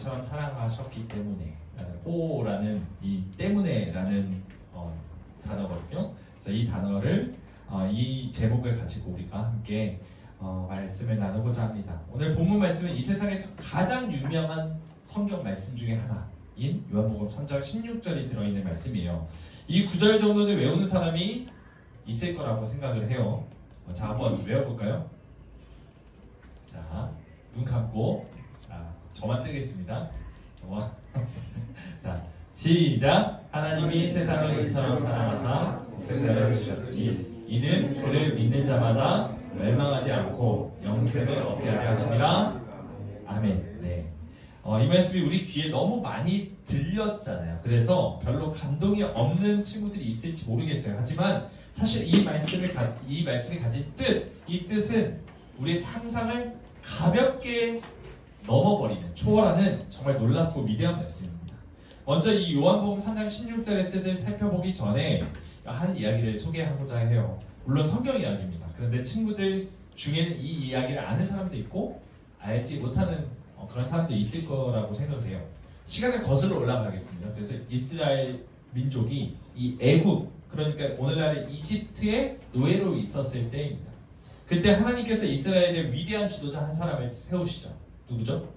아버지처럼 사랑하셨기 때문에 호라는 이 때문에라는 단어거든요. 그래서 이 단어를 이 제목을 가지고 우리가 함께 말씀을 나누고자 합니다. 오늘 본문 말씀은 이 세상에서 가장 유명한 성경 말씀 중에 하나인 요한복음 3장 16절이 들어있는 말씀이에요. 이 9절 정도는 외우는 사람이 있을 거라고 생각을 해요. 자, 한번 외워볼까요? 자, 눈 감고 저만 뜨겠습니다. 자, 시작! 하나님이 세상을 이처럼 사랑하사 독생자를 주셨으니 이는 그를 믿는 자마다 멸망하지 않고 영생을 얻게 하려 하시니라. 아멘. 네. 이 말씀이 우리 귀에 너무 많이 들렸잖아요. 그래서 별로 감동이 없는 친구들이 있을지 모르겠어요. 하지만 사실 이 말씀이 가진 이 뜻은 우리의 상상을 가볍게 넘어버리는, 초월하는 정말 놀랍고 위대한 말씀입니다. 먼저 이 요한복음 3장 16절의 뜻을 살펴보기 전에 한 이야기를 소개하고자 해요. 물론 성경 이야기입니다. 그런데 친구들 중에는 이 이야기를 아는 사람도 있고 알지 못하는 그런 사람도 있을 거라고 생각해요. 시간을 거슬러 올라가겠습니다. 그래서 이스라엘 민족이 이 애굽, 그러니까 오늘날의 이집트의 노예로 있었을 때입니다. 그때 하나님께서 이스라엘의 위대한 지도자 한 사람을 세우시죠. 누구죠?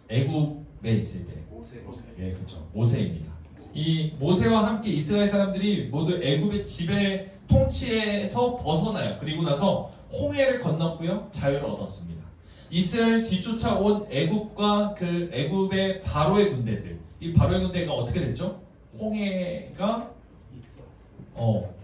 애굽에 있을 때. 모세. 예, 그렇죠. 모세입니다. 이 모세와 함께 이스라엘 사람들이 모두 애굽의 지배 통치에서 벗어나요. 그리고 나서 홍해를 건넜고요, 자유를 얻었습니다. 이스라엘 뒤쫓아온 애굽과 그 애굽의 바로의 군대들, 이 바로의 군대가 어떻게 됐죠?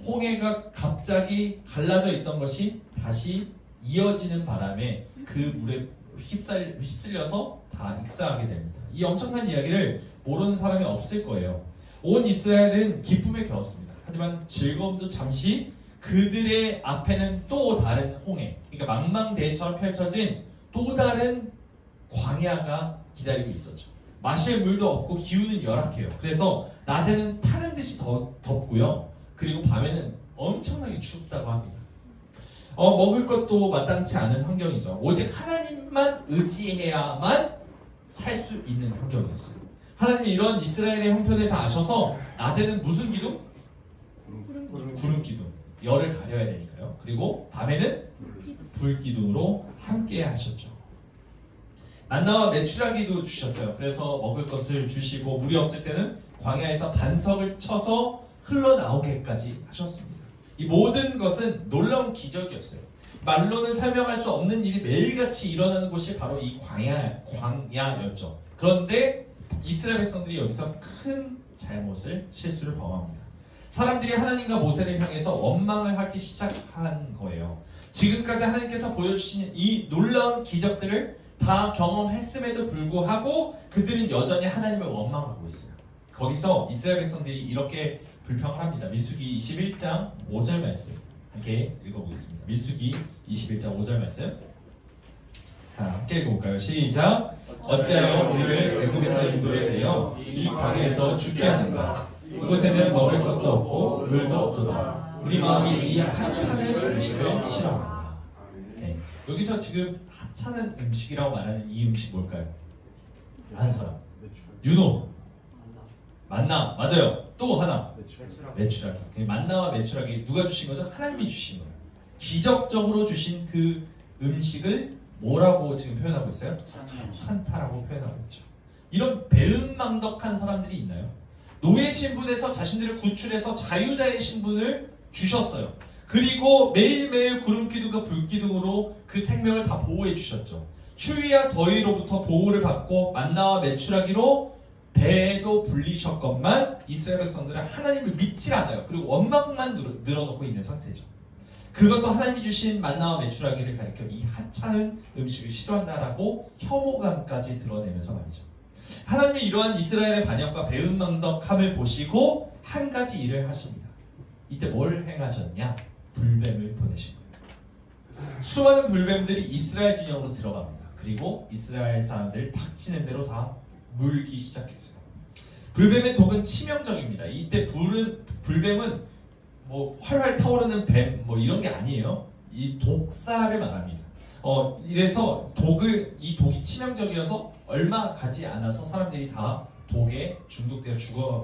홍해가 갑자기 갈라져 있던 것이 다시 이어지는 바람에 그 물에 휩쓸려서 다 익사하게 됩니다. 이 엄청난 이야기를 모르는 사람이 없을 거예요. 온 이스라엘은 기쁨에 겨웠습니다. 하지만 즐거움도 잠시, 그들의 앞에는 또 다른 홍해, 그러니까 망망대해처럼 펼쳐진 또 다른 광야가 기다리고 있었죠. 마실 물도 없고 기후는 열악해요. 그래서 낮에는 타는 듯이 덥고요. 그리고 밤에는 엄청나게 춥다고 합니다. 먹을 것도 마땅치 않은 환경이죠. 오직 하나님만 의지해야만 살 수 있는 환경이었어요. 하나님이 이런 이스라엘의 형편을 다 아셔서 낮에는 무슨 기둥? 구름 기둥. 열을 가려야 되니까요. 그리고 밤에는 불 기둥으로 함께 하셨죠. 만나와 메추라기도 주셨어요. 그래서 먹을 것을 주시고 물이 없을 때는 광야에서 반석을 쳐서 흘러나오게까지 하셨습니다. 이 모든 것은 놀라운 기적이었어요. 말로는 설명할 수 없는 일이 매일같이 일어나는 곳이 바로 이 광야였죠. 그런데 이스라엘 백성들이 여기서 큰 실수를 범합니다. 사람들이 하나님과 모세를 향해서 원망을 하기 시작한 거예요. 지금까지 하나님께서 보여주신 이 놀라운 기적들을 다 경험했음에도 불구하고 그들은 여전히 하나님을 원망하고 있어요. 거기서 이스라엘 백성들이 이렇게 불평을 합니다. 민수기 21장 5절 말씀 함께 읽어보겠습니다. 민수기 21장 5절 말씀 함께 읽어볼까요? 시작! 어찌하여 우리를 애굽에서 인도에 내어 이 광야에서 죽게 하는가? 이곳에는 먹을 것도 없고 물도 없도다. 우리 마음이 이 하찮은 음식을 싫어합니다. 네. 여기서 지금 하찮은 음식이라고 말하는 이 음식 뭘까요? 아는 사람? 윤호. 만나. 맞아요. 또 하나. 메추라기. 만나와 메추라기 누가 주신 거죠? 하나님이 주신 거예요. 기적적으로 주신 그 음식을 뭐라고 지금 표현하고 있어요? 찬타라고 표현하고 있죠. 이런 배은망덕한 사람들이 있나요? 노예 신분에서 자신들을 구출해서 자유자의 신분을 주셨어요. 그리고 매일매일 구름기둥과 불기둥으로 그 생명을 다 보호해 주셨죠. 추위와 더위로부터 보호를 받고 만나와 메추라기로 배에도 불리셨건만 이스라엘 백성들은 하나님을 믿지 않아요. 그리고 원망만 늘어놓고 있는 상태죠. 그것도 하나님이 주신 만나와 메추라기를 가리켜 이 하찮은 음식을 싫어한다라고 혐오감까지 드러내면서 말이죠. 하나님이 이러한 이스라엘의 반역과 배은망덕함을 보시고 한 가지 일을 하십니다. 이때 뭘 행하셨냐? 불뱀을 보내신 거예요. 수많은 불뱀들이 이스라엘 진영으로 들어갑니다. 그리고 이스라엘 사람들 닥치는 대로 다 물기 시작했어요. 불뱀의 독은 치명적입니다. 이때 불뱀은 뭐 활활 타오르는 뱀 뭐 이런 게 아니에요. 이 독사를 말합니다. 이래서 이 독이 치명적이어서 얼마 가지 않아서 사람들이 다 독에 중독되어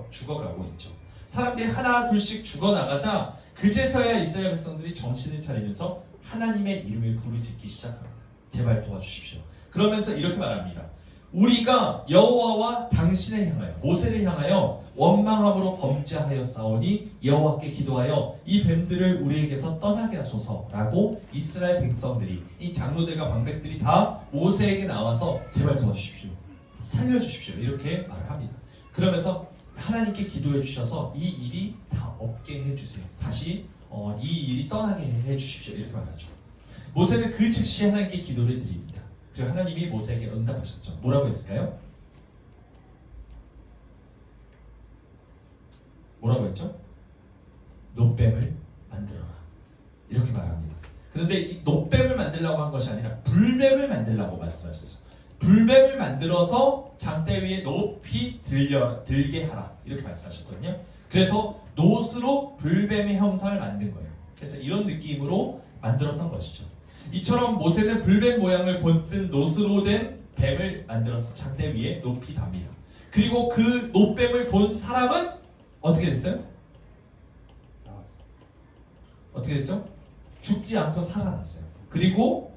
죽어가고 있죠. 사람들이 하나 둘씩 죽어나가자 그제서야 이스라엘 백성들이 정신을 차리면서 하나님의 이름을 부르짖기 시작합니다. 제발 도와주십시오. 그러면서 이렇게 말합니다. 우리가 여호와와 당신을 향하여 모세를 향하여 원망함으로 범죄하였사오니 여호와께 기도하여 이 뱀들을 우리에게서 떠나게 하소서라고 이스라엘 백성들이 이 장로들과 방백들이 다 모세에게 나와서 제발 도와주십시오. 살려주십시오. 이렇게 말을 합니다. 그러면서 하나님께 기도해 주셔서 이 일이 다 없게 해주세요. 다시 이 일이 떠나게 해주십시오. 이렇게 말하죠. 모세는 그 즉시 하나님께 기도를 드립니다. 그리고 하나님이 모세에게 응답하셨죠. 뭐라고 했을까요? 뭐라고 했죠? 놋뱀을 만들어라. 이렇게 말합니다. 그런데 이 놋뱀을 만들려고 한 것이 아니라 불뱀을 만들려고 말씀하셨어요. 불뱀을 만들어서 장대 위에 높이 들게 하라. 이렇게 말씀하셨거든요. 그래서 놋으로 불뱀의 형상을 만든 거예요. 그래서 이런 느낌으로 만들었던 것이죠. 이처럼 모세는 불뱀 모양을 본뜬 놋으로 된 뱀을 만들어서 장대 위에 높이 답니다. 그리고 그 놋뱀을 본 사람은 어떻게 됐어요? 어떻게 됐죠? 죽지 않고 살아났어요. 그리고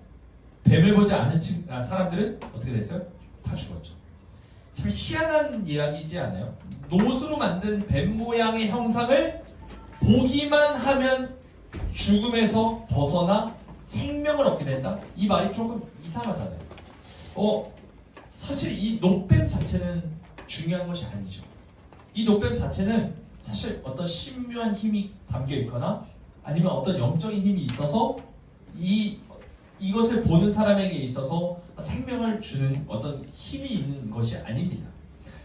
뱀을 보지 않은 사람들은 어떻게 됐어요? 다 죽었죠. 참 희한한 이야기이지 않아요? 놋으로 만든 뱀 모양의 형상을 보기만 하면 죽음에서 벗어나 생명을 얻게 된다? 이 말이 조금 이상하잖아요. 사실 이 놋뱀 자체는 중요한 것이 아니죠. 이 놋뱀 자체는 사실 어떤 신묘한 힘이 담겨 있거나 아니면 어떤 영적인 힘이 있어서 이것을 보는 사람에게 있어서 생명을 주는 어떤 힘이 있는 것이 아닙니다.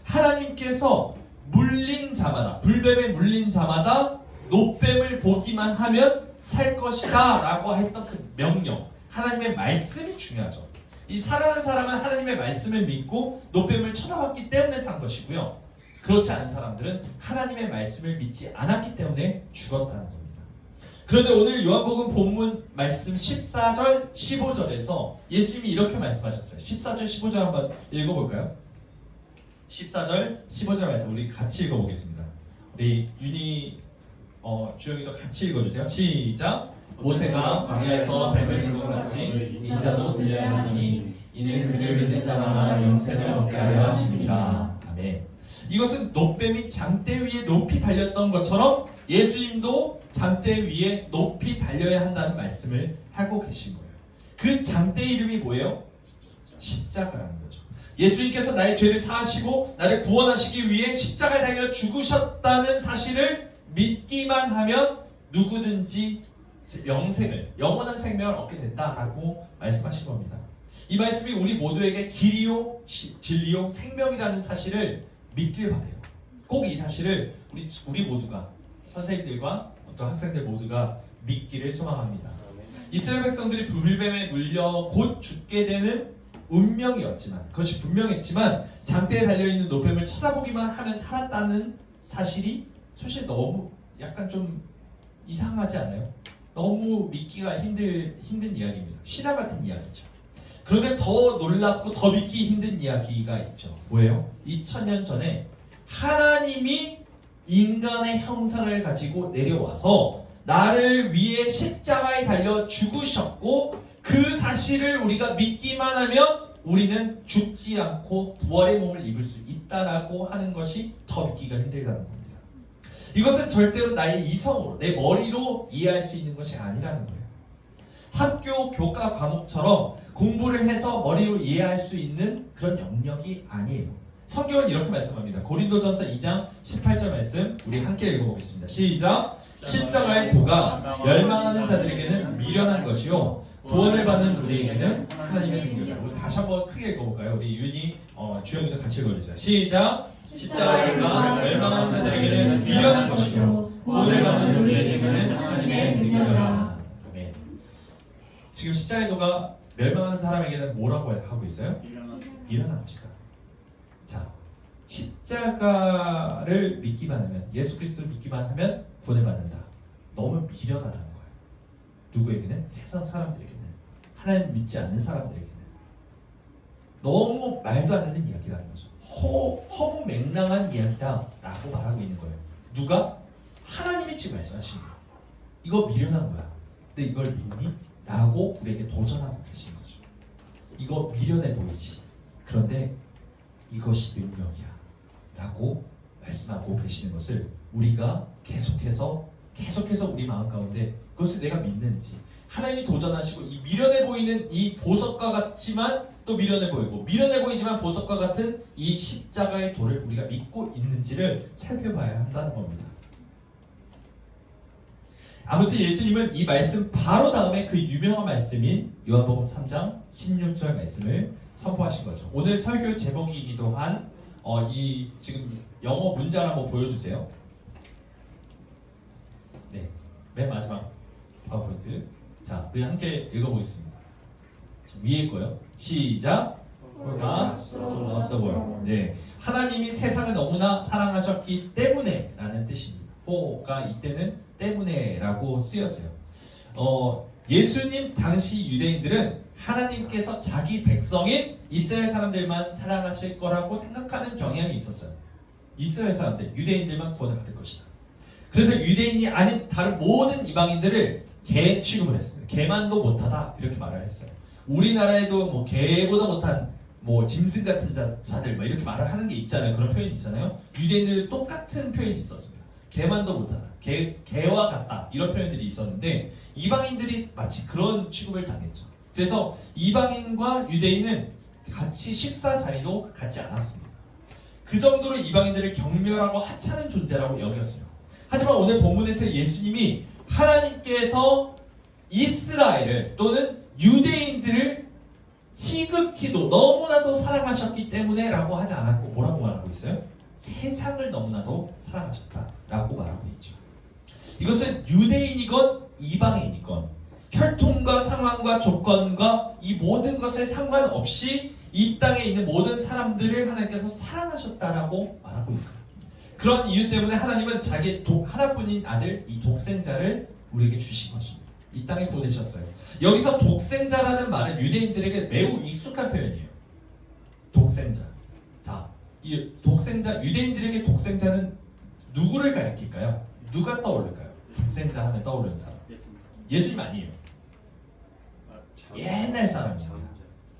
하나님께서 물린 자마다, 불뱀에 물린 자마다 놋뱀을 보기만 하면 살 것이다 라고 했던 그 명령, 하나님의 말씀이 중요하죠. 이 살아난 사람은 하나님의 말씀을 믿고 놋뱀을 쳐다봤기 때문에 산 것이고요. 그렇지 않은 사람들은 하나님의 말씀을 믿지 않았기 때문에 죽었다는 겁니다. 그런데 오늘 요한복음 본문 말씀 14절, 15절에서 예수님이 이렇게 말씀하셨어요. 14절, 15절 한번 읽어볼까요? 14절, 15절 말씀 우리 같이 읽어보겠습니다. 우리 주영이도 같이 읽어주세요. 시작! 모세가 광야에서 뱀을 들고 같이 인자도 들려야 하니 이는 그를 믿는 자마다 영생을 얻게 하려 하심이라. 아멘. 이것은 놋뱀이 장대 위에 높이 달렸던 것처럼 예수님도 장대 위에 높이 달려야 한다는 말씀을 하고 계신 거예요. 그 장대 이름이 뭐예요? 십자가라는 거죠. 예수님께서 나의 죄를 사하시고 나를 구원하시기 위해 십자가에 달려 죽으셨다는 사실을 믿기만 하면 누구든지 영원한 생명을 얻게 된다라고 말씀하신 겁니다. 이 말씀이 우리 모두에게 길이요, 진리요, 생명이라는 사실을 믿길 바래요. 꼭 이 사실을 우리 모두가, 선생님들과 또 학생들 모두가 믿기를 소망합니다. 이스라엘 백성들이 불뱀에 물려 곧 죽게 되는 운명이었지만, 그것이 분명했지만 장대에 달려있는 놋뱀을 쳐다보기만 하면 살았다는 사실이 사실 너무 약간 좀 이상하지 않아요? 너무 믿기가 힘든 이야기입니다. 신화 같은 이야기죠. 그런데 더 놀랍고 더 믿기 힘든 이야기가 있죠. 뭐예요? 2000년 전에 하나님이 인간의 형상을 가지고 내려와서 나를 위해 십자가에 달려 죽으셨고 그 사실을 우리가 믿기만 하면 우리는 죽지 않고 부활의 몸을 입을 수 있다라고 하는 것이 더 믿기가 힘들다는 겁니다. 이것은 절대로 나의 이성으로, 내 머리로 이해할 수 있는 것이 아니라는 거예요. 학교 교과 과목처럼 공부를 해서 머리로 이해할 수 있는 그런 영역이 아니에요. 성경은 이렇게 말씀합니다. 고린도전서 2장 18절 말씀 우리 함께 읽어보겠습니다. 시작! 십자가의 도가 멸망하는 자들에게는 미련한 것이요 구원을 받는 우리에게는 하나님의 능력이다. 우리 다시 한번 크게 읽어볼까요? 우리 윤희, 주영이도 같이 읽어주세요. 시작! 십자가의 도가 멸망하는 자들에게는 미련한 것이요 구원을 받는 우리에게는 하나님의 능력이다. 네. 지금 십자가의 도가 멸망한 사람에게는 뭐라고 하고 있어요? 미련한 것이다. 자, 십자가를 믿기만 하면, 예수 그리스도를 믿기만 하면 구원을 받는다. 너무 미련하다는 거예요. 누구에게는? 세상 사람들에게는. 하나님 믿지 않는 사람들에게는 너무 말도 안 되는 이야기라는 거죠. 허무맹랑한 이야기다라고 말하고 있는 거예요. 누가? 하나님이 지금 말씀하시는 거예요. 이거 미련한 거야. 근데 이걸 믿니? 라고 우리에게 도전하고 계시는 거죠. 이거 미련해 보이지. 그런데 이것이 능력이야. 라고 말씀하고 계시는 것을 우리가 계속해서 우리 마음 가운데 그것을 내가 믿는지, 하나님이 도전하시고 이 미련해 보이는 이 보석과 같지만 또 미련해 보이고 미련해 보이지만 보석과 같은 이 십자가의 도를 우리가 믿고 있는지를 살펴봐야 한다는 겁니다. 아무튼 예수님은 이 말씀 바로 다음에 그 유명한 말씀인 요한복음 3장 16절 말씀을 선포하신 거죠. 오늘 설교 제목이기도 한 이 지금 영어 문자를 한번 보여주세요. 네, 맨 마지막 파워포인트. 자, 우리 함께 읽어보겠습니다. 위에 거요. 시작. 네, 하나님이 세상을 너무나 사랑하셨기 때문에라는 뜻입니다. 호가 이때는 때문에라고 쓰였어요. 예수님 당시 유대인들은 하나님께서 자기 백성인 이스라엘 사람들만 사랑하실 거라고 생각하는 경향이 있었어요. 이스라엘 사람들, 유대인들만 구원을 받을 것이다. 그래서 유대인이 아닌 다른 모든 이방인들을 개 취급을 했습니다. 개만도 못하다 이렇게 말을 했어요. 우리나라에도 뭐 개보다 못한 뭐 짐승 같은 자들 뭐 이렇게 말을 하는 게 있잖아요. 그런 표현이 있잖아요. 유대인들 똑같은 표현이 있었습니다. 개만도 못하다, 개와 같다 이런 표현들이 있었는데 이방인들이 마치 그런 취급을 당했죠. 그래서 이방인과 유대인은 같이 식사 자리도 갖지 않았습니다. 그 정도로 이방인들을 경멸하고 하찮은 존재라고 여겼어요. 하지만 오늘 본문에서 예수님이 하나님께서 이스라엘을 또는 유대인들을 지극히도 너무나도 사랑하셨기 때문에 라고 하지 않았고 뭐라고 말하고 있어요? 세상을 너무나도 사랑하셨다라고 말하고 있죠. 이것은 유대인이건 이방인이건 혈통과 상황과 조건과 이 모든 것에 상관없이 이 땅에 있는 모든 사람들을 하나님께서 사랑하셨다라고 말하고 있어요. 그런 이유 때문에 하나님은 자기 하나뿐인 아들 이 독생자를 우리에게 주신 것입니다. 이 땅에 보내셨어요. 여기서 독생자라는 말은 유대인들에게 매우 익숙한 표현이에요. 독생자. 자, 이 독생자, 유대인들에게 독생자는 누구를 가리킬까요? 누가 떠오를까요? 독생자 하면 떠오르는 사람. 예수님 아니에요. 옛날 사람입니다.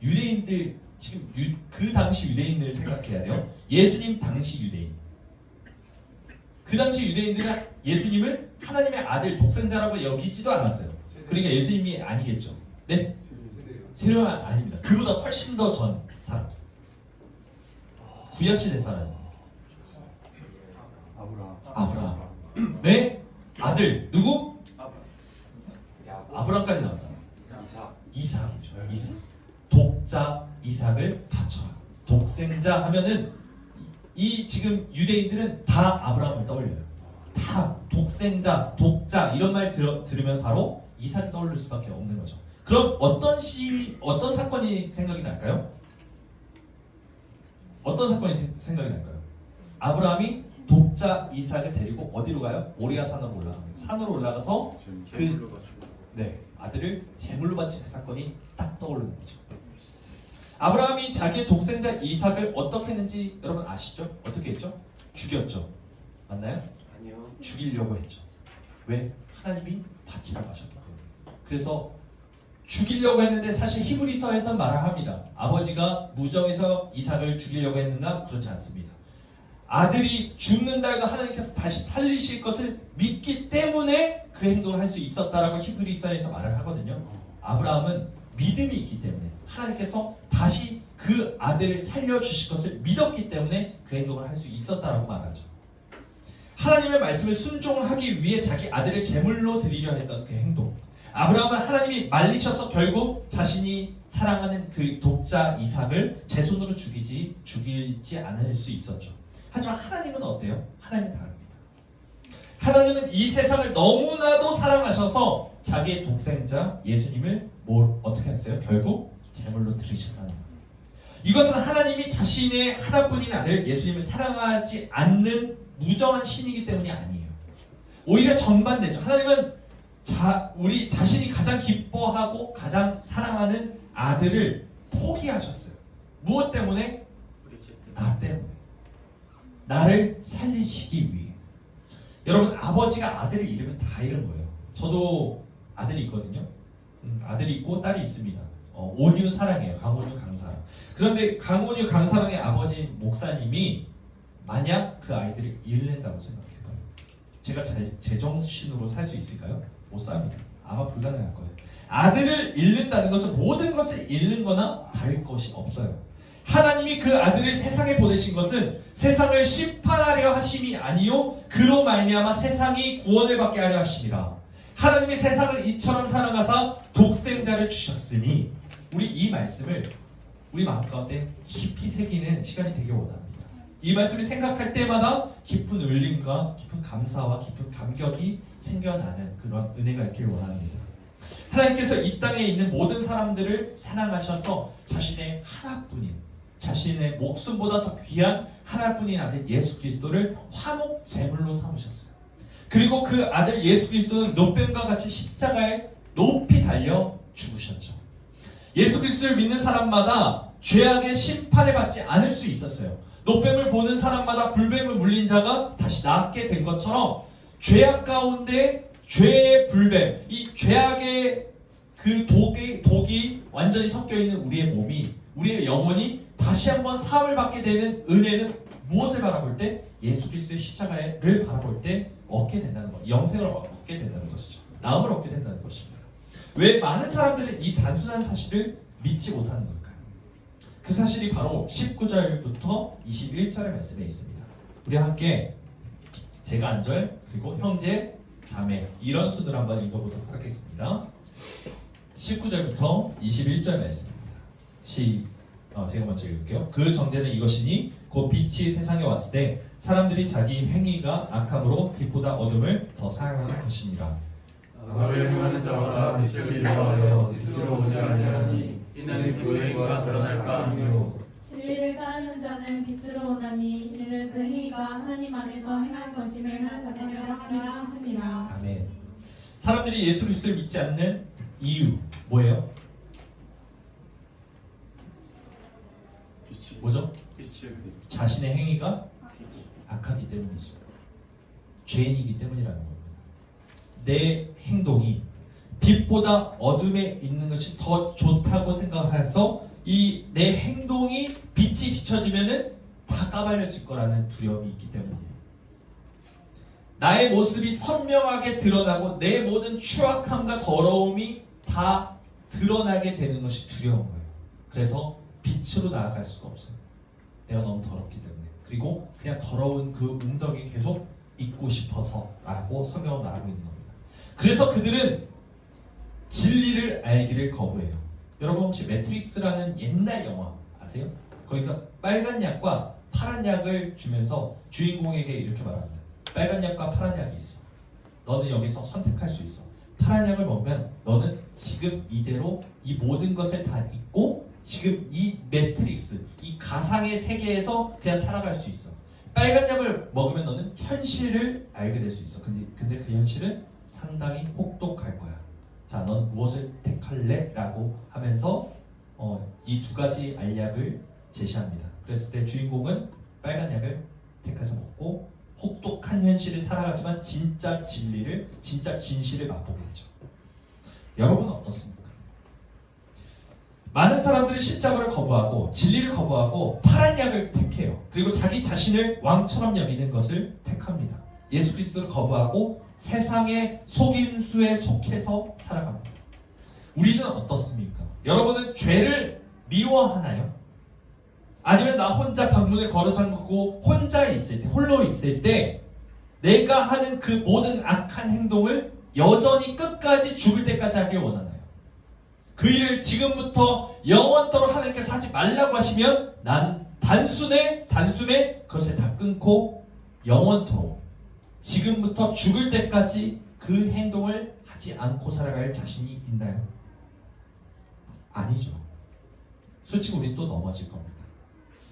유대인들 지금 그 당시 유대인들을 생각해야 돼요. 예수님 당시 유대인. 그 당시 유대인들은 예수님을 하나님의 아들 독생자라고 여기지도 않았어요. 그러니까 예수님이 아니겠죠. 네? 세례요한 아닙니다. 그보다 훨씬 더 전 사람. 구약시대 사람. 아브라함. 네? 아들 누구? 아브라함까지 나왔잖아. 이삭이죠. 이삭. 독자 이삭을 바쳐라. 독생자 하면은 이 지금 유대인들은 다 아브라함을 떠올려요. 다 독생자, 독자 이런 말 들으면 바로 이삭이 떠올릴 수밖에 없는 거죠. 그럼 어떤 사건이 생각이 날까요? 어떤 사건이 생각이 날까요? 아브라함이 독자 이삭을 데리고 어디로 가요? 모리아 산으로 올라갑니다. 산으로 올라가서 아들을 제물로 바친 그 사건이 딱 떠오르는 거죠. 아브라함이 자기의 독생자 이삭을 어떻게 했는지 여러분 아시죠? 어떻게 했죠? 죽였죠. 맞나요? 아니요. 죽이려고 했죠. 왜? 하나님이 바치라고 하셨기 때문에. 그래서 죽이려고 했는데 사실 히브리서에서 말을 합니다. 아버지가 무정해서 이삭을 죽이려고 했는가? 그렇지 않습니다. 아들이 죽는다고 하나님께서 다시 살리실 것을 믿기 때문에 그 행동을 할 수 있었다라고 히브리서에서 말을 하거든요. 아브라함은 믿음이 있기 때문에 하나님께서 다시 그 아들을 살려주실 것을 믿었기 때문에 그 행동을 할 수 있었다라고 말하죠. 하나님의 말씀을 순종하기 위해 자기 아들을 제물로 드리려 했던 그 행동. 아브라함은 하나님이 말리셔서 결국 자신이 사랑하는 그 독자 이삭을 제 손으로 죽이지 않을 수 있었죠. 하지만 하나님은 어때요? 하나님은 다릅니다. 하나님은 이 세상을 너무나도 사랑하셔서 자기의 독생자 예수님을 어떻게 했어요? 결국 제물로 드리셨다는 거예요. 이것은 하나님이 자신의 하나뿐인 아들 예수님을 사랑하지 않는 무정한 신이기 때문이 아니에요. 오히려 정반대죠. 하나님은 우리 자신이 가장 기뻐하고 가장 사랑하는 아들을 포기하셨어요. 무엇 때문에? 나 때문에. 나를 살리시기 위해. 여러분, 아버지가 아들을 잃으면 다 잃은 거예요. 저도 아들이 있거든요. 아들이 있고 딸이 있습니다. 온유 사랑이에요. 강온유 강사랑. 그런데 강온유 강사랑의 아버지 목사님이 만약 그 아이들을 잃는다고 생각해봐요. 제가 제정신으로 살 수 있을까요? 못 삽니다. 아마 불가능할 거예요. 아들을 잃는다는 것은 모든 것을 잃는 거나 다를 것이 없어요. 하나님이 그 아들을 세상에 보내신 것은 세상을 심판하려 하심이 아니요 그로 말미암아 세상이 구원을 받게 하려 하심이라. 하나님이 세상을 이처럼 사랑하사 독생자를 주셨으니, 우리 이 말씀을 우리 마음 가운데 깊이 새기는 시간이 되길 원합니다. 이 말씀을 생각할 때마다 깊은 울림과 깊은 감사와 깊은 감격이 생겨나는 그런 은혜가 있길 원합니다. 하나님께서 이 땅에 있는 모든 사람들을 사랑하셔서 자신의 하나뿐인, 자신의 목숨보다 더 귀한 하나뿐인 아들 예수 그리스도를 화목 제물로 삼으셨어요. 그리고 그 아들 예수 그리스도는 노뱀과 같이 십자가에 높이 달려 죽으셨죠. 예수 그리스도를 믿는 사람마다 죄악의 심판을 받지 않을 수 있었어요. 노뱀을 보는 사람마다 불뱀을 물린 자가 다시 낫게 된 것처럼 죄악 가운데 죄의 불뱀, 이 죄악의 그 독이 완전히 섞여 있는 우리의 몸이, 우리의 영혼이 다시 한번 사함을 받게 되는 은혜는 무엇을 바라볼 때? 예수 그리스도의 십자가를 바라볼 때 얻게 된다는 것, 영생을 얻게 된다는 것이죠. 나음을 얻게 된다는 것입니다. 왜 많은 사람들은 이 단순한 사실을 믿지 못하는 걸까요? 그 사실이 바로 19절부터 21절의 말씀에 있습니다. 우리 함께 제간절 그리고 형제, 자매 이런 순으로 한번 읽어보도록 하겠습니다. 19절부터 21절 말씀입니다. 제가 먼저 읽을게요. 그 정죄는 이것이니 곧 빛이 세상에 왔을 때 사람들이 자기 행위가 악함으로 빛보다 어둠을 더 사랑하는 것이니라. 악을 행하는 자마다 빛을 잃어하여 스스로 오지 아니하니 이는 그 행위가 드러날까 하며 진리를 따르는 자는 빛으로 오나니 이는 그 행위가 하나님 안에서 행한 것임을 하나님이라 하시니라. 아멘. 사람들이 예수 그리스도를 믿지 않는 이유 뭐예요? 뭐죠? 자신의 행위가 악하기 때문이죠. 죄인이기 때문이라는 겁니다. 내 행동이 빛보다 어둠에 있는 것이 더 좋다고 생각해서 이 내 행동이 빛이 비춰지면은 다 까발려질 거라는 두려움이 있기 때문이에요. 나의 모습이 선명하게 드러나고 내 모든 추악함과 더러움이 다 드러나게 되는 것이 두려운 거예요. 그래서 빛으로 나아갈 수가 없어요. 내가 너무 더럽기 때문에. 그리고 그냥 더러운 그 웅덩이 계속 있고 싶어서 라고 성경은 말하고 있는 겁니다. 그래서 그들은 진리를 알기를 거부해요. 여러분 혹시 매트릭스라는 옛날 영화 아세요? 거기서 빨간 약과 파란 약을 주면서 주인공에게 이렇게 말합니다. 빨간 약과 파란 약이 있어. 너는 여기서 선택할 수 있어. 파란 약을 먹으면 너는 지금 이대로 이 모든 것을 다 잊고 지금 이 매트릭스, 이 가상의 세계에서 그냥 살아갈 수 있어. 빨간 약을 먹으면 너는 현실을 알게 될 수 있어. 근데 그 현실은 상당히 혹독할 거야. 자, 넌 무엇을 택할래? 라고 하면서 이 두 가지 알약을 제시합니다. 그랬을 때 주인공은 빨간 약을 택해서 먹고 혹독한 현실을 살아가지만 진짜 진리를, 진짜 진실을 맛보겠죠. 여러분은 어떻습니까? 많은 사람들이 십자가를 거부하고 진리를 거부하고 파란 약을 택해요. 그리고 자기 자신을 왕처럼 여기는 것을 택합니다. 예수 그리스도를 거부하고 세상의 속임수에 속해서 살아갑니다. 우리는 어떻습니까? 여러분은 죄를 미워하나요? 아니면 나 혼자 방문을 걸어 잠그고 혼자 있을 때, 홀로 있을 때 내가 하는 그 모든 악한 행동을 여전히 끝까지 죽을 때까지 하길 원하나요? 그 일을 지금부터 영원토록 하나님께서 하지 말라고 하시면 나는 단숨에 그것을 다 끊고 영원토록 지금부터 죽을 때까지 그 행동을 하지 않고 살아갈 자신이 있나요? 아니죠. 솔직히 우리 또 넘어질 겁니다.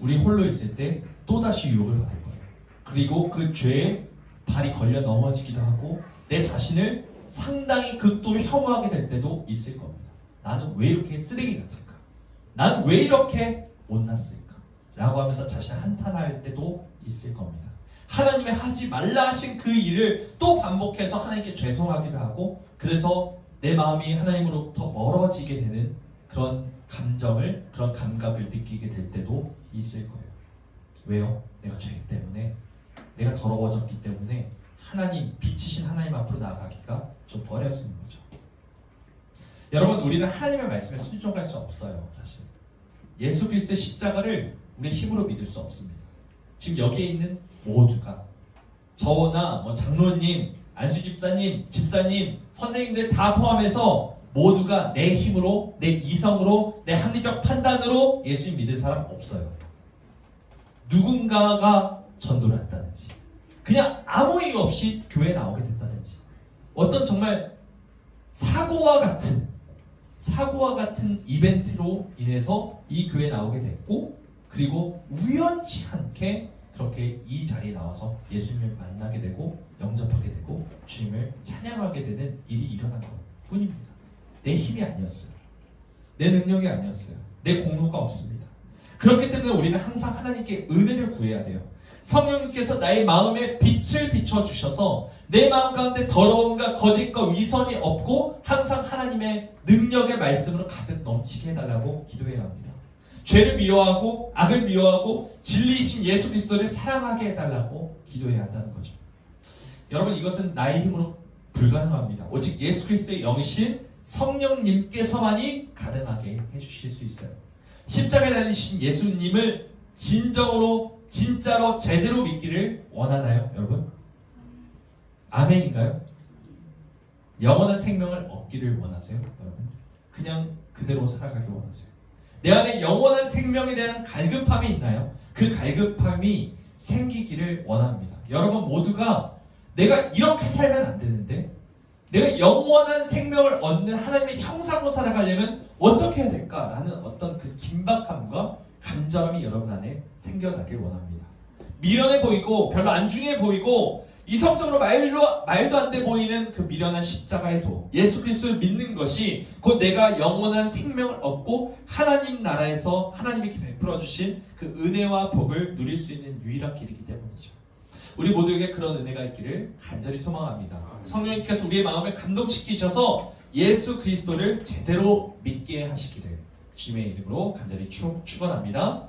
우리 홀로 있을 때 또다시 유혹을 받을 거예요. 그리고 그 죄에 발이 걸려 넘어지기도 하고 내 자신을 상당히 극도로 혐오하게 될 때도 있을 겁니다. 나는 왜 이렇게 쓰레기 같을까? 나는 왜 이렇게 못났을까? 라고 하면서 자신을 한탄할 때도 있을 겁니다. 하나님의 하지 말라 하신 그 일을 또 반복해서 하나님께 죄송하기도 하고, 그래서 내 마음이 하나님으로부터 멀어지게 되는 그런 감정을, 그런 감각을 느끼게 될 때도 있을 거예요. 왜요? 내가 죄 때문에, 내가 더러워졌기 때문에 하나님, 빛이신 하나님 앞으로 나아가기가 좀 어려워지는 거죠. 여러분, 우리는 하나님의 말씀에 순종할 수 없어요. 사실 예수 그리스도의 십자가를 우리의 힘으로 믿을 수 없습니다. 지금 여기에 있는 모두가, 저나 장로님, 안수 집사님, 선생님들 다 포함해서 모두가 내 힘으로, 내 이성으로, 내 합리적 판단으로 예수님 믿을 사람 없어요. 누군가가 전도를 했다든지, 그냥 아무 이유 없이 교회에 나오게 됐다든지, 어떤 정말 사고와 같은 이벤트로 인해서 이 교회에 나오게 됐고, 그리고 우연치 않게 그렇게 이 자리에 나와서 예수님을 만나게 되고 영접하게 되고 주님을 찬양하게 되는 일이 일어난 것 뿐입니다. 내 힘이 아니었어요. 내 능력이 아니었어요. 내 공로가 없습니다. 그렇기 때문에 우리는 항상 하나님께 은혜를 구해야 돼요. 성령님께서 나의 마음에 빛을 비춰주셔서 내 마음 가운데 더러움과 거짓과 위선이 없고 항상 하나님의 능력의 말씀으로 가득 넘치게 해달라고 기도해야 합니다. 죄를 미워하고 악을 미워하고 진리이신 예수 그리스도를 사랑하게 해달라고 기도해야 한다는 거죠. 여러분, 이것은 나의 힘으로 불가능합니다. 오직 예수 그리스도의 영이신 성령님께서만이 가능하게 해주실 수 있어요. 십자가에 달리신 예수님을 진정으로, 진짜로 제대로 믿기를 원하나요, 여러분? 아멘인가요? 영원한 생명을 얻기를 원하세요, 여러분? 그냥 그대로 살아가길 원하세요? 내 안에 영원한 생명에 대한 갈급함이 있나요? 그 갈급함이 생기기를 원합니다. 여러분 모두가 내가 이렇게 살면 안 되는데, 내가 영원한 생명을 얻는 하나님의 형상으로 살아가려면 어떻게 해야 될까라는 어떤 그 긴박함과 간절함이 여러분 안에 생겨나길 원합니다. 미련해 보이고 별로 안 중요해 보이고 이성적으로 말도 안 돼 보이는 그 미련한 십자가의 도, 예수 그리스도를 믿는 것이 곧 내가 영원한 생명을 얻고 하나님 나라에서 하나님이 베풀어 주신 그 은혜와 복을 누릴 수 있는 유일한 길이기 때문이죠. 우리 모두에게 그런 은혜가 있기를 간절히 소망합니다. 성령님께서 우리의 마음을 감동시키셔서 예수 그리스도를 제대로 믿게 하시기를 주님의 이름으로 간절히 축원합니다.